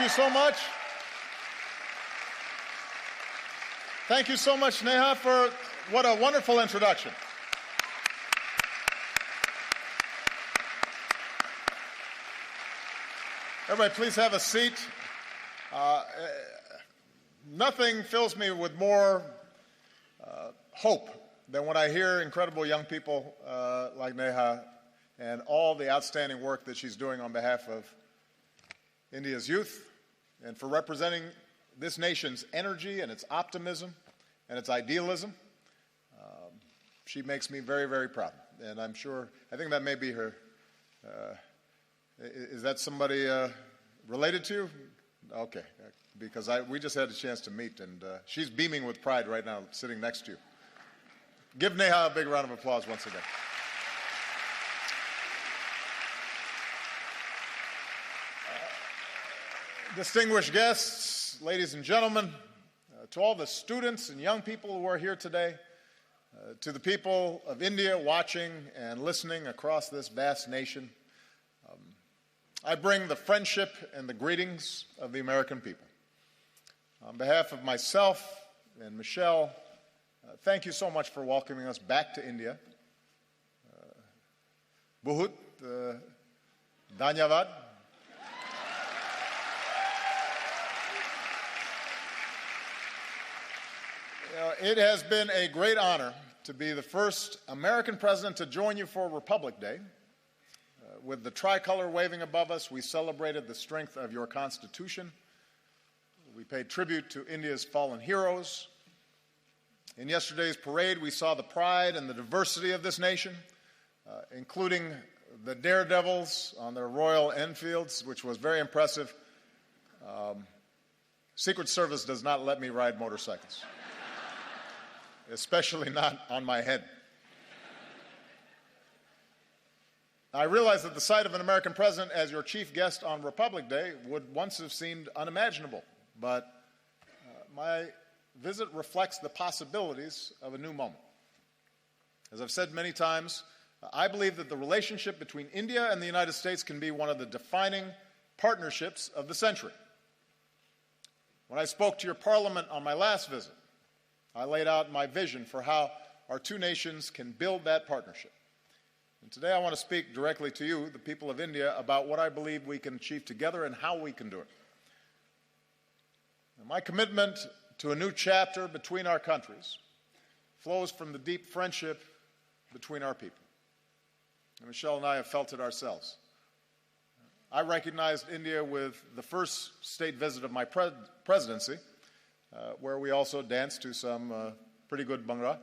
you so much. Thank you so much, Neha, for what a wonderful introduction. Everybody, please have a seat. Nothing fills me with more hope than when I hear incredible young people like Neha and all the outstanding work that she's doing on behalf of India's youth and for representing this nation's energy and its optimism and its idealism. She makes me very, very proud. And I think that may be her. Is that somebody related to you? Okay, because we just had a chance to meet, and she's beaming with pride right now, sitting next to you. Give Neha a big round of applause once again. Distinguished guests, ladies and gentlemen, to all the students and young people who are here today, to the people of India watching and listening across this vast nation, I bring the friendship and the greetings of the American people. On behalf of myself and Michelle, thank you so much for welcoming us back to India. Bahut dhanyavad. It has been a great honor to be the first American president to join you for Republic Day. With the tricolor waving above us, we celebrated the strength of your Constitution. We paid tribute to India's fallen heroes. In yesterday's parade, we saw the pride and the diversity of this nation, including the daredevils on their Royal Enfields, which was very impressive. Secret Service does not let me ride motorcycles, especially not on my head. I realize that the sight of an American president as your chief guest on Republic Day would once have seemed unimaginable, but my visit reflects the possibilities of a new moment. As I've said many times, I believe that the relationship between India and the United States can be one of the defining partnerships of the century. When I spoke to your parliament on my last visit, I laid out my vision for how our two nations can build that partnership. And today I want to speak directly to you, the people of India, about what I believe we can achieve together and how we can do it. And my commitment to a new chapter between our countries flows from the deep friendship between our people. And Michelle and I have felt it ourselves. I recognized India with the first state visit of my presidency, where we also danced to some pretty good Bhangra.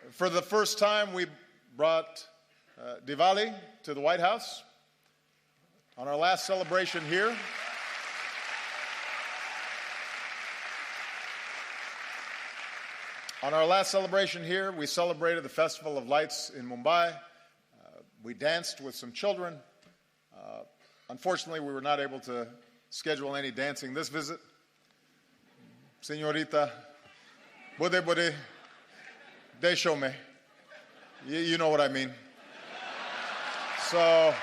For the first time, we brought Diwali to the White House. On our last celebration here, we celebrated the Festival of Lights in Mumbai. We danced with some children. Unfortunately, we were not able to schedule any dancing this visit. Señorita, bude, desho me. You know what I mean. So,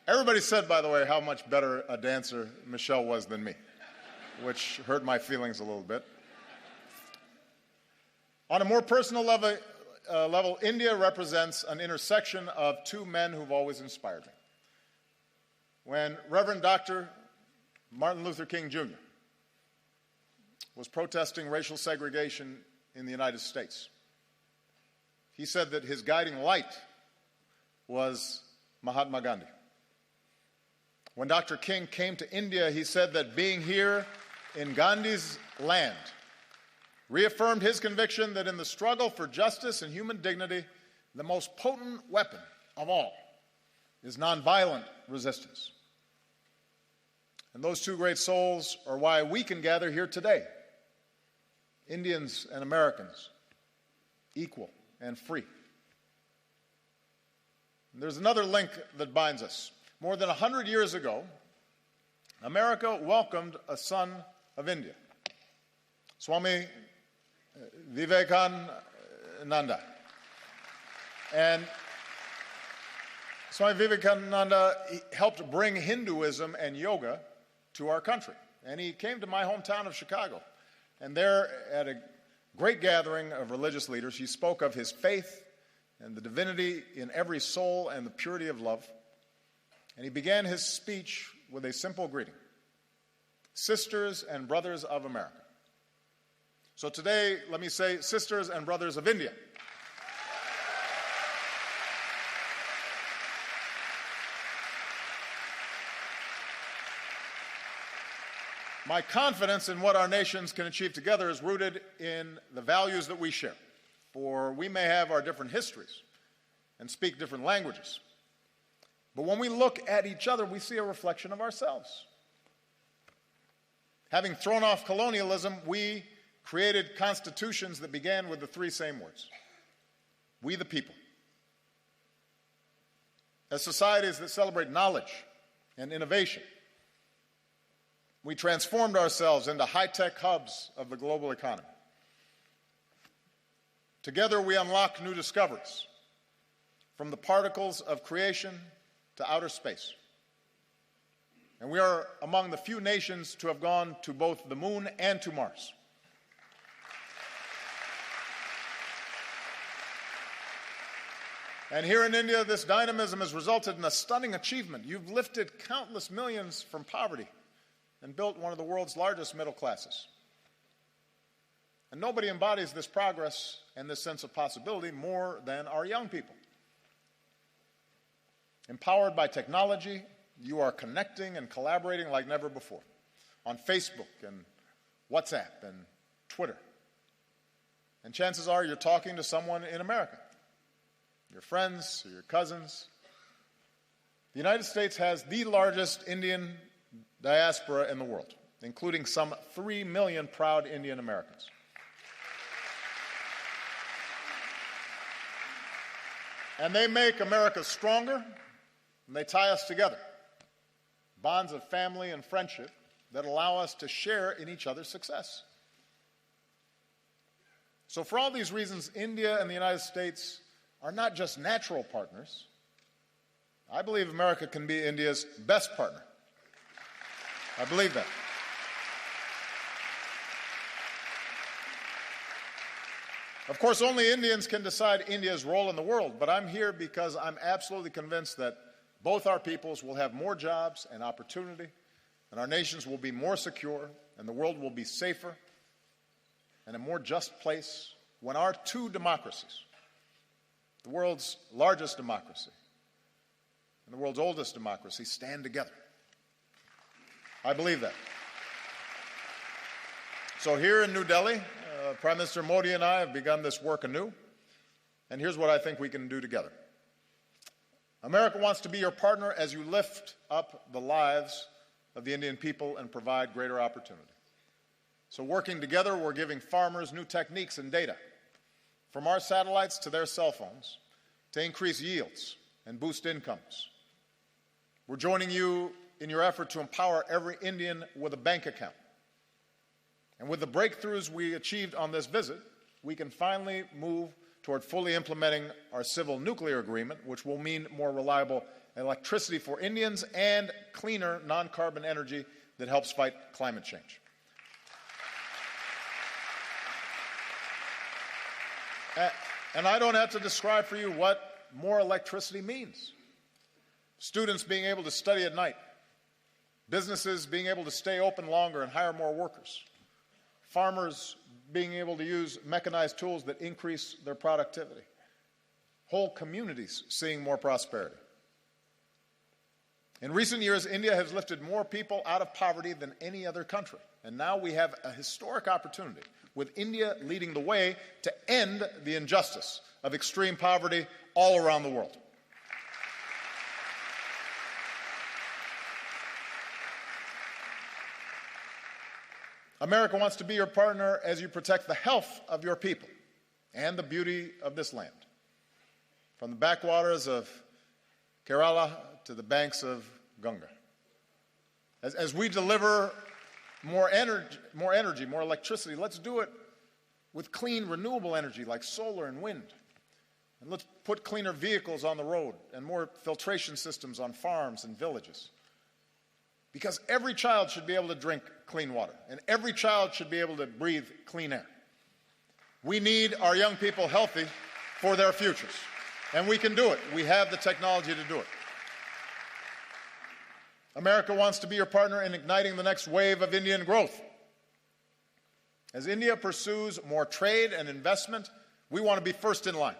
everybody said, by the way, how much better a dancer Michelle was than me, which hurt my feelings a little bit. On a more personal level, India represents an intersection of two men who've always inspired me. When Reverend Dr. Martin Luther King Jr. was protesting racial segregation in the United States, he said that his guiding light was Mahatma Gandhi. When Dr. King came to India, he said that being here in Gandhi's land reaffirmed his conviction that in the struggle for justice and human dignity, the most potent weapon of all is nonviolent resistance. And those two great souls are why we can gather here today, Indians and Americans, equal and free. And there's another link that binds us. More than 100 years ago, America welcomed a son of India. Swami Vivekananda Vivekananda. And Swami Vivekananda helped bring Hinduism and yoga to our country. And he came to my hometown of Chicago. And there, at a great gathering of religious leaders, he spoke of his faith and the divinity in every soul and the purity of love. And he began his speech with a simple greeting: sisters and brothers of America. So today, let me say, sisters and brothers of India. My confidence in what our nations can achieve together is rooted in the values that we share. For we may have our different histories and speak different languages, but when we look at each other, we see a reflection of ourselves. Having thrown off colonialism, we created constitutions that began with the three same words: we the people. As societies that celebrate knowledge and innovation, we transformed ourselves into high-tech hubs of the global economy. Together, we unlocked new discoveries, from the particles of creation to outer space. And we are among the few nations to have gone to both the moon and to Mars. And here in India, this dynamism has resulted in a stunning achievement. You've lifted countless millions from poverty and built one of the world's largest middle classes. And nobody embodies this progress and this sense of possibility more than our young people. Empowered by technology, you are connecting and collaborating like never before on Facebook and WhatsApp and Twitter. And chances are you're talking to someone in America, your friends or your cousins. The United States has the largest Indian diaspora in the world, including some 3 million proud Indian Americans. And they make America stronger, and they tie us together. Bonds of family and friendship that allow us to share in each other's success. So for all these reasons, India and the United States are not just natural partners. I believe America can be India's best partner. I believe that. Of course, only Indians can decide India's role in the world, but I'm here because I'm absolutely convinced that both our peoples will have more jobs and opportunity, and our nations will be more secure, and the world will be safer and a more just place when our two democracies, the world's largest democracy and the world's oldest democracy, stand together. I believe that. So here in New Delhi, Prime Minister Modi and I have begun this work anew, and here's what I think we can do together. America wants to be your partner as you lift up the lives of the Indian people and provide greater opportunity. So working together, we're giving farmers new techniques and data, from our satellites to their cell phones, to increase yields and boost incomes. We're joining you in your effort to empower every Indian with a bank account. And with the breakthroughs we achieved on this visit, we can finally move toward fully implementing our civil nuclear agreement, which will mean more reliable electricity for Indians and cleaner non-carbon energy that helps fight climate change. And I don't have to describe for you what more electricity means. Students being able to study at night, businesses being able to stay open longer and hire more workers, farmers being able to use mechanized tools that increase their productivity, whole communities seeing more prosperity. In recent years, India has lifted more people out of poverty than any other country, and now we have a historic opportunity, with India leading the way, to end the injustice of extreme poverty all around the world. America wants to be your partner as you protect the health of your people and the beauty of this land, from the backwaters of Kerala to the banks of Ganga. As we deliver more energy, more electricity, let's do it with clean, renewable energy like solar and wind. And let's put cleaner vehicles on the road and more filtration systems on farms and villages. Because every child should be able to drink clean water, and every child should be able to breathe clean air. We need our young people healthy for their futures, and we can do it. We have the technology to do it. America wants to be your partner in igniting the next wave of Indian growth. As India pursues more trade and investment, we want to be first in line.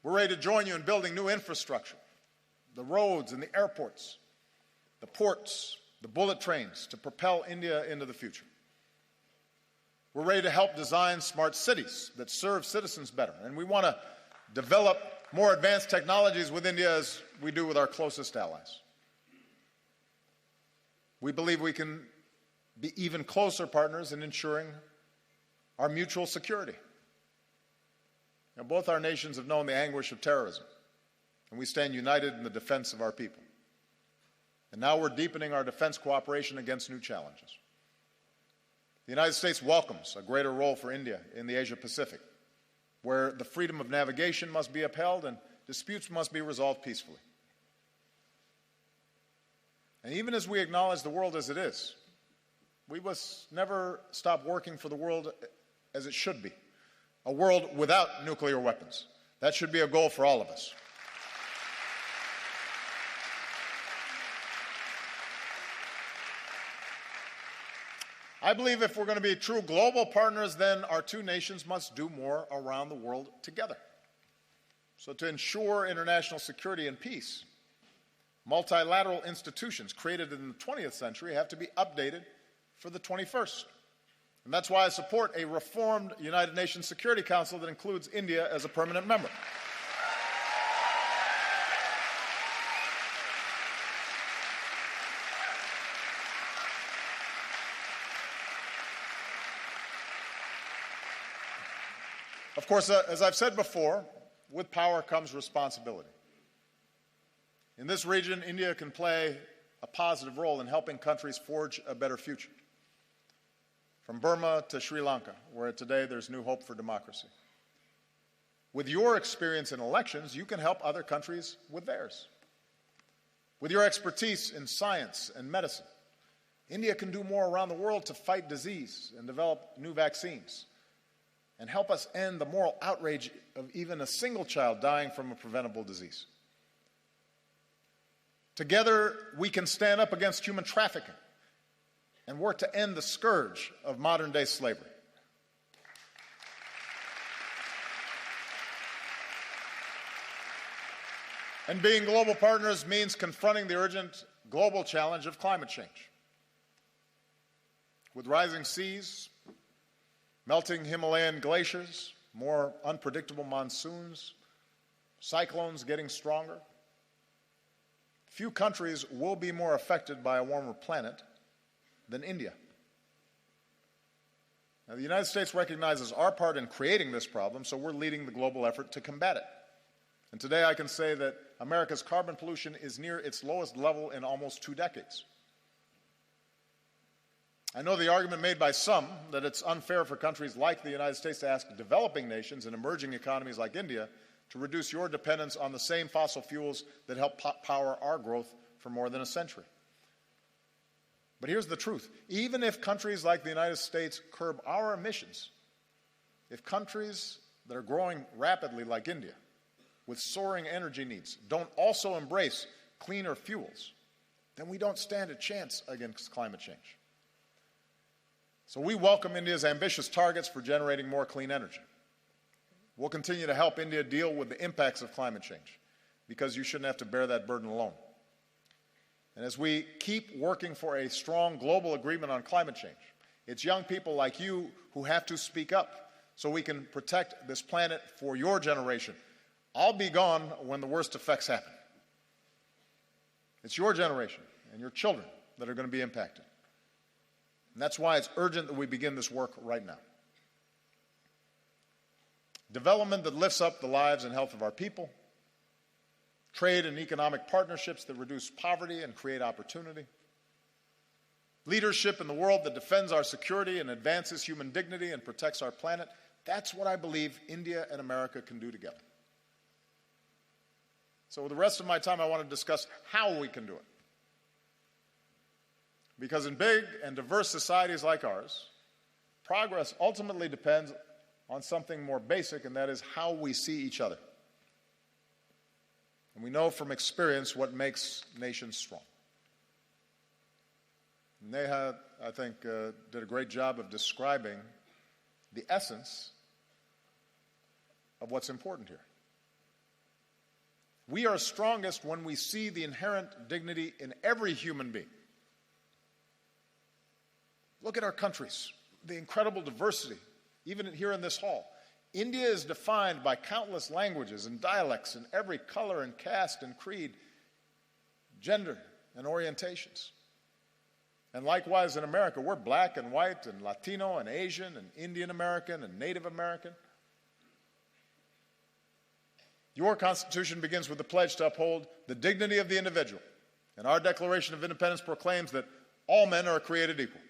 We're ready to join you in building new infrastructure, the roads and the airports, the ports, the bullet trains to propel India into the future. We're ready to help design smart cities that serve citizens better, and we want to develop more advanced technologies with India as we do with our closest allies. We believe we can be even closer partners in ensuring our mutual security. Now, both our nations have known the anguish of terrorism, and we stand united in the defense of our people. And now we're deepening our defense cooperation against new challenges. The United States welcomes a greater role for India in the Asia-Pacific, where the freedom of navigation must be upheld and disputes must be resolved peacefully. And even as we acknowledge the world as it is, we must never stop working for the world as it should be, a world without nuclear weapons. That should be a goal for all of us. I believe if we're going to be true global partners, then our two nations must do more around the world together. So to ensure international security and peace, multilateral institutions created in the 20th century have to be updated for the 21st. And that's why I support a reformed United Nations Security Council that includes India as a permanent member. Of course, as I've said before, with power comes responsibility. In this region, India can play a positive role in helping countries forge a better future. From Burma to Sri Lanka, where today there's new hope for democracy. With your experience in elections, you can help other countries with theirs. With your expertise in science and medicine, India can do more around the world to fight disease and develop new vaccines, and help us end the moral outrage of even a single child dying from a preventable disease. Together, we can stand up against human trafficking and work to end the scourge of modern-day slavery. And being global partners means confronting the urgent global challenge of climate change. With rising seas, melting Himalayan glaciers, more unpredictable monsoons, cyclones getting stronger, few countries will be more affected by a warmer planet than India. Now, the United States recognizes our part in creating this problem, so we're leading the global effort to combat it. And today I can say that America's carbon pollution is near its lowest level in almost 2 decades. I know the argument made by some that it's unfair for countries like the United States to ask developing nations and emerging economies like India to reduce your dependence on the same fossil fuels that help power our growth for more than a century. But here's the truth. Even if countries like the United States curb our emissions, if countries that are growing rapidly like India, with soaring energy needs, don't also embrace cleaner fuels, then we don't stand a chance against climate change. So we welcome India's ambitious targets for generating more clean energy. We'll continue to help India deal with the impacts of climate change, because you shouldn't have to bear that burden alone. And as we keep working for a strong global agreement on climate change, it's young people like you who have to speak up so we can protect this planet for your generation. I'll be gone when the worst effects happen. It's your generation and your children that are going to be impacted. And that's why it's urgent that we begin this work right now. Development that lifts up the lives and health of our people, trade and economic partnerships that reduce poverty and create opportunity, leadership in the world that defends our security and advances human dignity and protects our planet. That's what I believe India and America can do together. So with the rest of my time, I want to discuss how we can do it. Because in big and diverse societies like ours, progress ultimately depends on something more basic, and that is how we see each other. And we know from experience what makes nations strong. Neha, I think, did a great job of describing the essence of what's important here. We are strongest when we see the inherent dignity in every human being. Look at our countries, the incredible diversity, even here in this hall. India is defined by countless languages and dialects in every color and caste and creed, gender and orientations. And likewise in America, we're black and white and Latino and Asian and Indian American and Native American. Your Constitution begins with the pledge to uphold the dignity of the individual. And our Declaration of Independence proclaims that all men are created equal.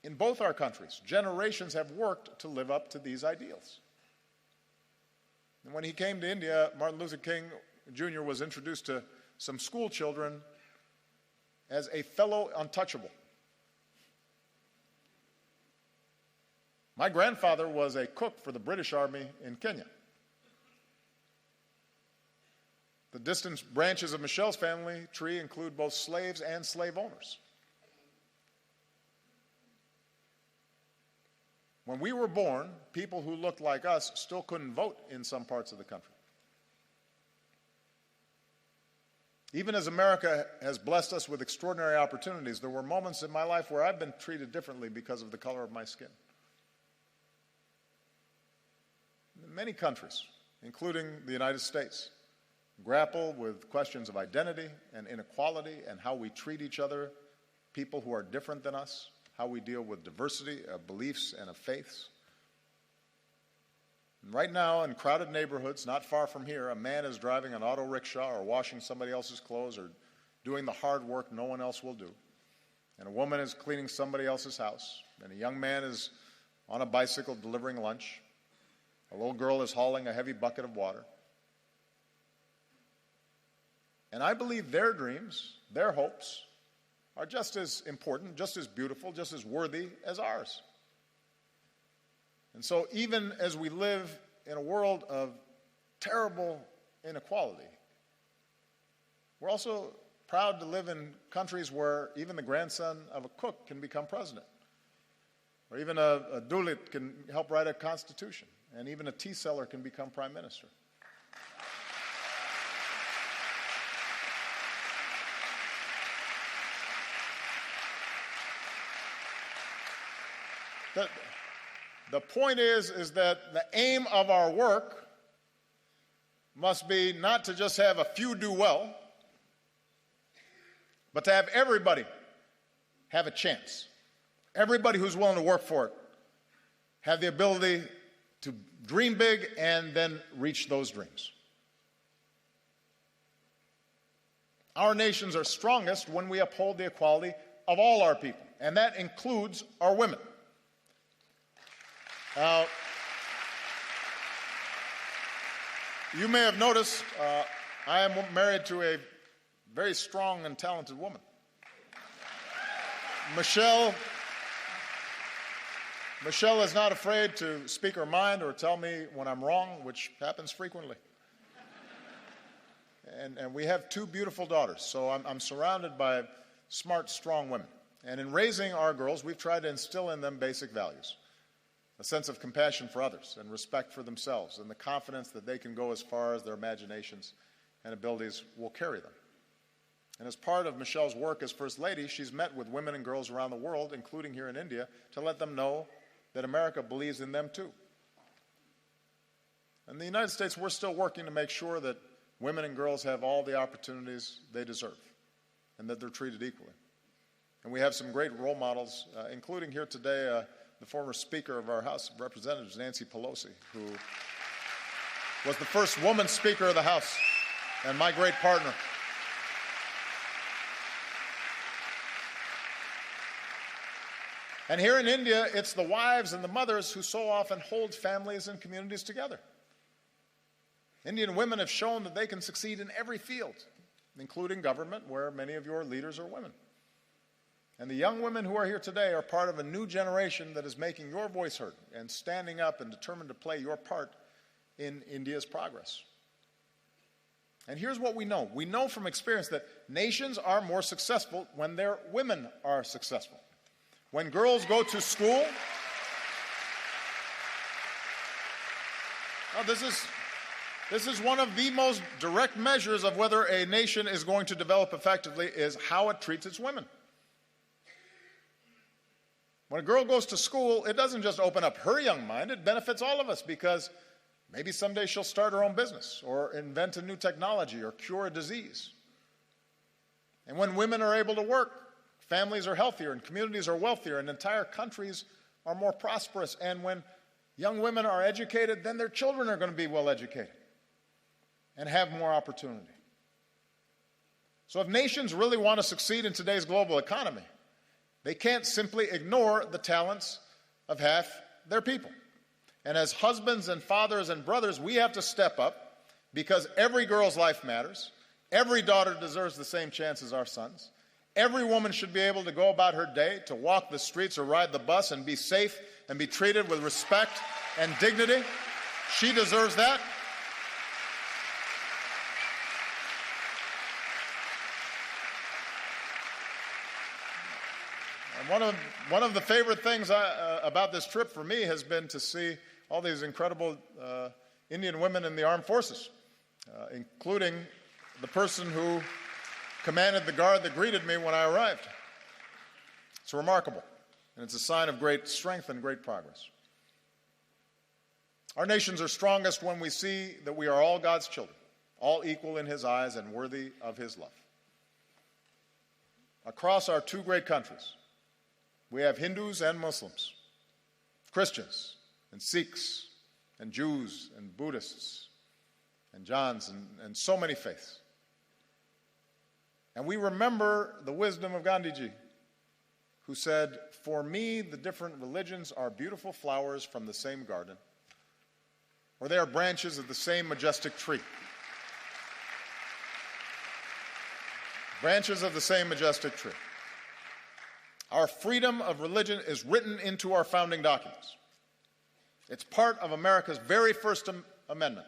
In both our countries, generations have worked to live up to these ideals. And when he came to India, Martin Luther King Jr. was introduced to some school children as a fellow untouchable. My grandfather was a cook for the British Army in Kenya. The distant branches of Michelle's family tree include both slaves and slave owners. When we were born, people who looked like us still couldn't vote in some parts of the country. Even as America has blessed us with extraordinary opportunities, there were moments in my life where I've been treated differently because of the color of my skin. Many countries, including the United States, grapple with questions of identity and inequality and how we treat each other, people who are different than us, how we deal with diversity of beliefs and of faiths. And right now, in crowded neighborhoods not far from here, a man is driving an auto rickshaw or washing somebody else's clothes or doing the hard work no one else will do. And a woman is cleaning somebody else's house. And a young man is on a bicycle delivering lunch. A little girl is hauling a heavy bucket of water. And I believe their dreams, their hopes, are just as important, just as beautiful, just as worthy as ours. And so even as we live in a world of terrible inequality, we're also proud to live in countries where even the grandson of a cook can become president, or even a Dalit can help write a constitution, and even a tea seller can become prime minister. The point is that the aim of our work must be not to just have a few do well, but to have everybody have a chance. Everybody who's willing to work for it have the ability to dream big and then reach those dreams. Our nations are strongest when we uphold the equality of all our people, and that includes our women. Now, you may have noticed I am married to a very strong and talented woman. Michelle is not afraid to speak her mind or tell me when I'm wrong, which happens frequently. And we have two beautiful daughters, so I'm surrounded by smart, strong women. And in raising our girls, we've tried to instill in them basic values. A sense of compassion for others and respect for themselves and the confidence that they can go as far as their imaginations and abilities will carry them. And as part of Michelle's work as First Lady, she's met with women and girls around the world, including here in India, to let them know that America believes in them too. In the United States, we're still working to make sure that women and girls have all the opportunities they deserve and that they're treated equally. And we have some great role models, including here today, the former Speaker of our House of Representatives, Nancy Pelosi, who was the first woman Speaker of the House and my great partner. And here in India, it's the wives and the mothers who so often hold families and communities together. Indian women have shown that they can succeed in every field, including government, where many of your leaders are women. And the young women who are here today are part of a new generation that is making your voice heard and standing up and determined to play your part in India's progress. And here's what we know. We know from experience that nations are more successful when their women are successful. When girls go to school, this is one of the most direct measures of whether a nation is going to develop effectively is how it treats its women. When a girl goes to school, it doesn't just open up her young mind, it benefits all of us because maybe someday she'll start her own business or invent a new technology or cure a disease. And when women are able to work, families are healthier and communities are wealthier and entire countries are more prosperous. And when young women are educated, then their children are going to be well educated and have more opportunity. So if nations really want to succeed in today's global economy, they can't simply ignore the talents of half their people. And as husbands and fathers and brothers, we have to step up because every girl's life matters. Every daughter deserves the same chance as our sons. Every woman should be able to go about her day, to walk the streets or ride the bus and be safe and be treated with respect and dignity. She deserves that. And one of the favorite things about this trip for me has been to see all these incredible Indian women in the armed forces, including the person who commanded the guard that greeted me when I arrived. It's remarkable, and it's a sign of great strength and great progress. Our nations are strongest when we see that we are all God's children, all equal in His eyes and worthy of His love. Across our two great countries, we have Hindus and Muslims, Christians and Sikhs and Jews and Buddhists and Jains and so many faiths. And we remember the wisdom of Gandhiji, who said, "For me, the different religions are beautiful flowers from the same garden, or they are branches of the same majestic tree." Branches of the same majestic tree. Our freedom of religion is written into our founding documents. It's part of America's very first amendment.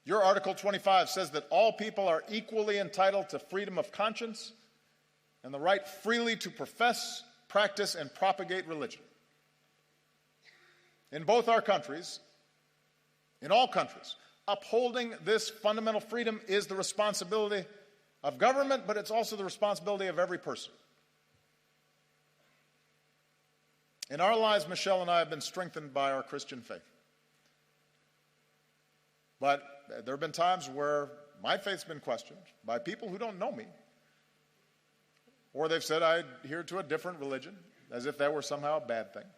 Your Article 25 says that all people are equally entitled to freedom of conscience and the right freely to profess, practice, and propagate religion. In both our countries, in all countries, upholding this fundamental freedom is the responsibility of government, but it's also the responsibility of every person. In our lives, Michelle and I have been strengthened by our Christian faith. But there have been times where my faith's been questioned by people who don't know me. Or they've said I adhere to a different religion, as if that were somehow a bad thing.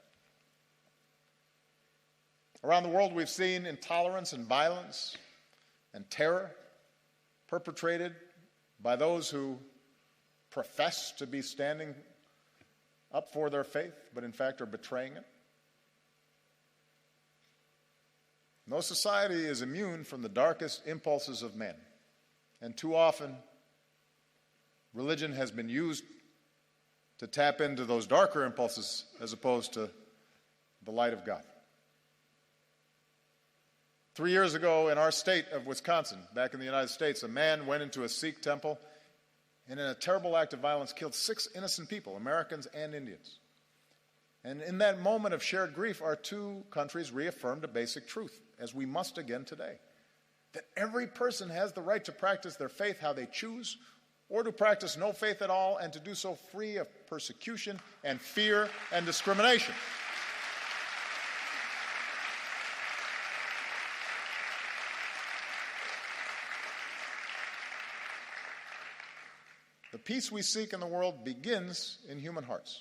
Around the world, we've seen intolerance and violence and terror perpetrated by those who profess to be standing up for their faith, but in fact are betraying it. No society is immune from the darkest impulses of man. And too often, religion has been used to tap into those darker impulses as opposed to the light of God. 3 years ago in our state of Wisconsin, back in the United States, a man went into a Sikh temple and in a terrible act of violence killed 6 innocent people, Americans and Indians. And in that moment of shared grief, our two countries reaffirmed a basic truth, as we must again today, that every person has the right to practice their faith how they choose, or to practice no faith at all, and to do so free of persecution and fear and discrimination. The peace we seek in the world begins in human hearts.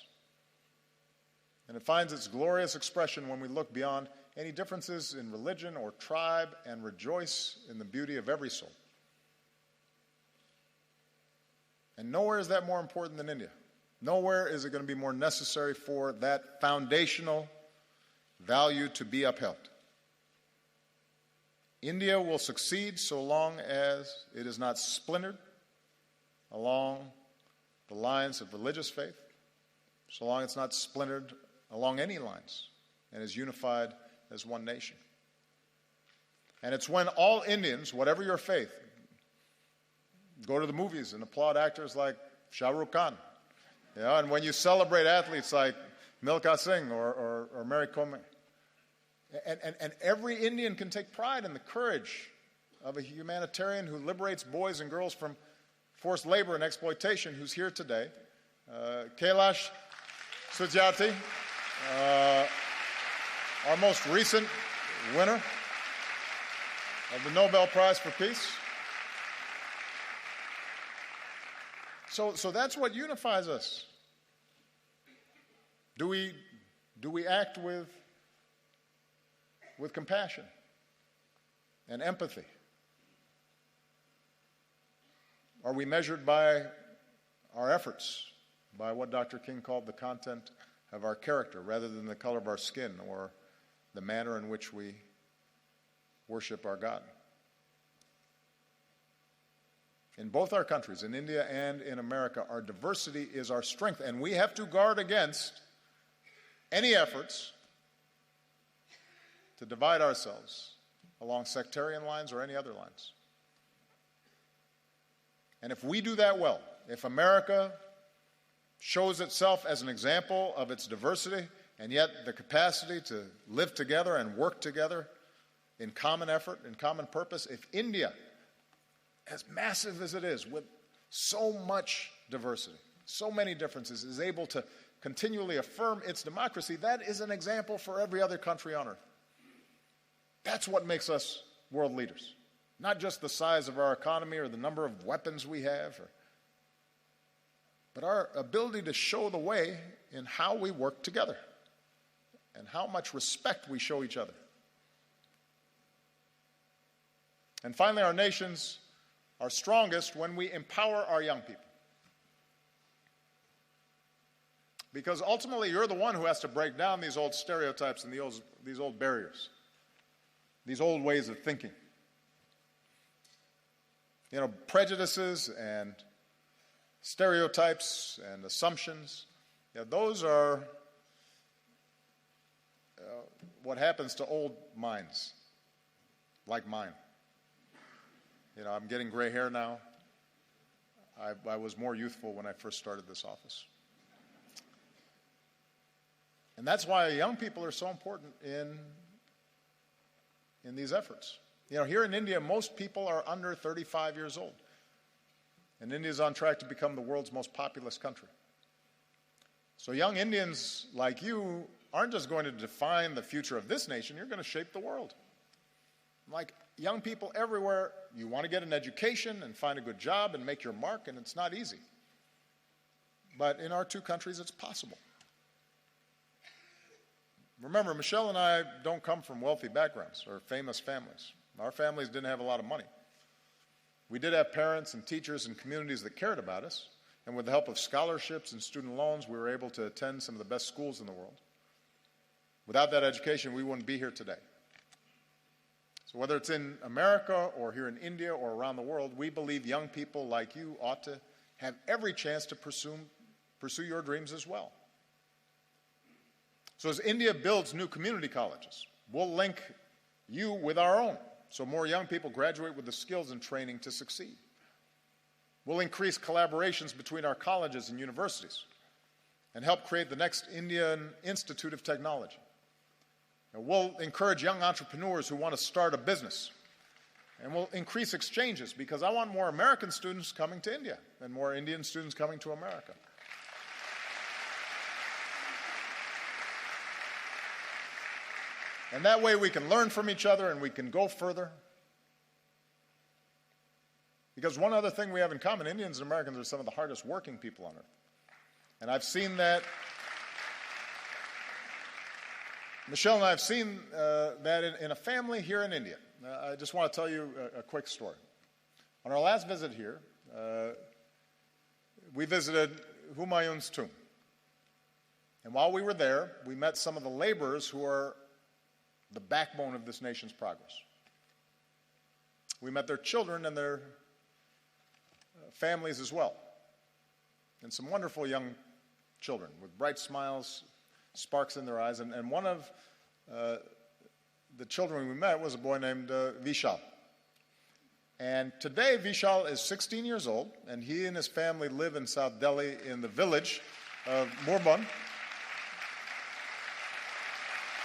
And it finds its glorious expression when we look beyond any differences in religion or tribe and rejoice in the beauty of every soul. And nowhere is that more important than India, Nowhere is it going to be more necessary for that foundational value to be upheld. India will succeed so long as it is not splintered along the lines of religious faith, so long as it's not splintered along any lines and is unified as one nation. And it's when all Indians, whatever your faith, go to the movies and applaud actors like Shah Rukh Khan, and when you celebrate athletes like Milkha Singh or Mary Kom. And every Indian can take pride in the courage of a humanitarian who liberates boys and girls from forced labor and exploitation, who's here today. Kailash Satyarthi, our most recent winner of the Nobel Prize for Peace. So that's what unifies us. Do we act with compassion and empathy? Are we measured by our efforts, by what Dr. King called the content of our character, rather than the color of our skin or the manner in which we worship our God? In both our countries, in India and in America, our diversity is our strength, and we have to guard against any efforts to divide ourselves along sectarian lines or any other lines. And if we do that well, if America shows itself as an example of its diversity and yet the capacity to live together and work together in common effort, in common purpose, if India, as massive as it is, with so much diversity, so many differences, is able to continually affirm its democracy, that is an example for every other country on earth. That's what makes us world leaders. Not just the size of our economy or the number of weapons we have, but our ability to show the way in how we work together and how much respect we show each other. And finally, our nations are strongest when we empower our young people. Because ultimately, you're the one who has to break down these old stereotypes and these old barriers, these old ways of thinking. Prejudices and stereotypes and assumptions, those are what happens to old minds like mine. I'm getting gray hair now. I was more youthful when I first started this office. And that's why young people are so important in these efforts. Here in India, most people are under 35 years old. And India is on track to become the world's most populous country. So young Indians like you aren't just going to define the future of this nation, you're going to shape the world. Like young people everywhere, you want to get an education and find a good job and make your mark, and it's not easy. But in our two countries, it's possible. Remember, Michelle and I don't come from wealthy backgrounds or famous families. Our families didn't have a lot of money. We did have parents and teachers and communities that cared about us, and with the help of scholarships and student loans, we were able to attend some of the best schools in the world. Without that education, we wouldn't be here today. So whether it's in America or here in India or around the world, we believe young people like you ought to have every chance to pursue your dreams as well. So as India builds new community colleges, we'll link you with our own, so more young people graduate with the skills and training to succeed. We'll increase collaborations between our colleges and universities and help create the next Indian Institute of Technology. And we'll encourage young entrepreneurs who want to start a business. And we'll increase exchanges because I want more American students coming to India and more Indian students coming to America. And that way we can learn from each other and we can go further. Because one other thing we have in common, Indians and Americans are some of the hardest working people on earth. And I've seen that. Michelle and I have seen that in a family here in India. I just want to tell you a quick story. On our last visit here, we visited Humayun's tomb. And while we were there, we met some of the laborers who are the backbone of this nation's progress. We met their children and their families as well, and some wonderful young children with bright smiles, sparks in their eyes. And one of the children we met was a boy named Vishal. And today, Vishal is 16 years old, and he and his family live in South Delhi in the village of Murbun.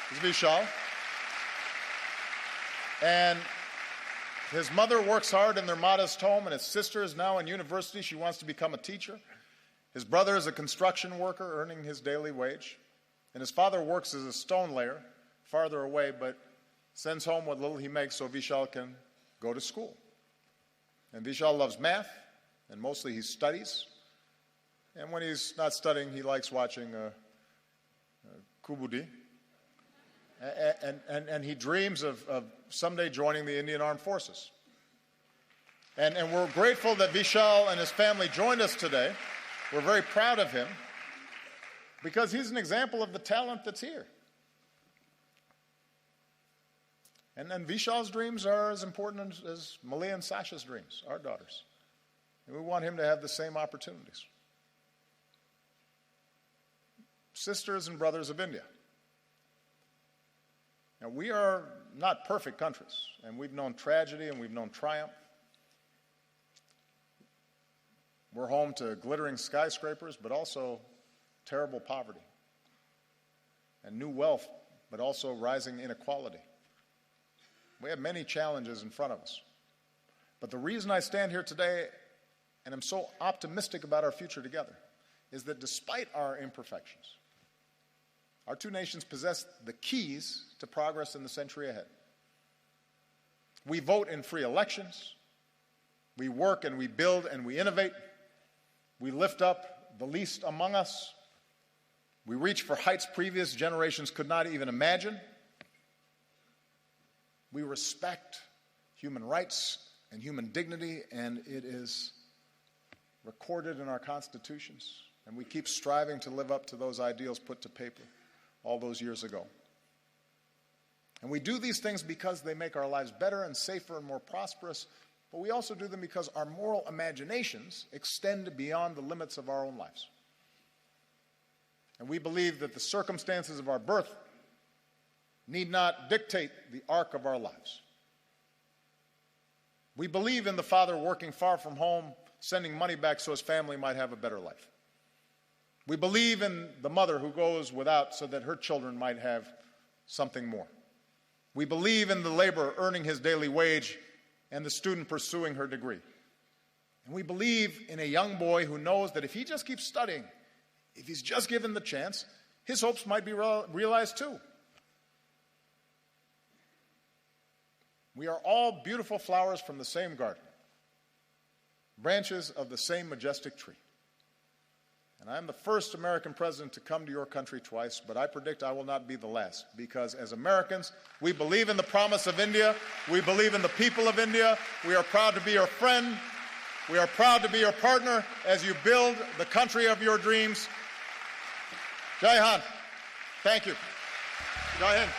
This is Vishal. And his mother works hard in their modest home, and his sister is now in university. She wants to become a teacher. His brother is a construction worker earning his daily wage. And his father works as a stone layer farther away, but sends home what little he makes so Vishal can go to school. And Vishal loves math, and mostly he studies. And when he's not studying, he likes watching Kubudi. And he dreams of someday joining the Indian Armed Forces. And we're grateful that Vishal and his family joined us today. We're very proud of him because he's an example of the talent that's here. And Vishal's dreams are as important as Malia and Sasha's dreams, our daughters. And we want him to have the same opportunities. Sisters and brothers of India. Now, we are not perfect countries, and we've known tragedy and we've known triumph. We're home to glittering skyscrapers, but also terrible poverty, and new wealth, but also rising inequality. We have many challenges in front of us. But the reason I stand here today, and I'm so optimistic about our future together, is that despite our imperfections, our two nations possess the keys to progress in the century ahead. We vote in free elections. We work and we build and we innovate. We lift up the least among us. We reach for heights previous generations could not even imagine. We respect human rights and human dignity, and it is recorded in our constitutions. And we keep striving to live up to those ideals put to paper all those years ago. And we do these things because they make our lives better and safer and more prosperous, but we also do them because our moral imaginations extend beyond the limits of our own lives. And we believe that the circumstances of our birth need not dictate the arc of our lives. We believe in the father working far from home, sending money back so his family might have a better life. We believe in the mother who goes without so that her children might have something more. We believe in the laborer earning his daily wage and the student pursuing her degree. And we believe in a young boy who knows that if he just keeps studying, if he's just given the chance, his hopes might be realized too. We are all beautiful flowers from the same garden, branches of the same majestic tree. And I am the first American president to come to your country twice, but I predict I will not be the last, because as Americans, we believe in the promise of India. We believe in the people of India. We are proud to be your friend. We are proud to be your partner as you build the country of your dreams. Jai Hind. Thank you. Jai Hind.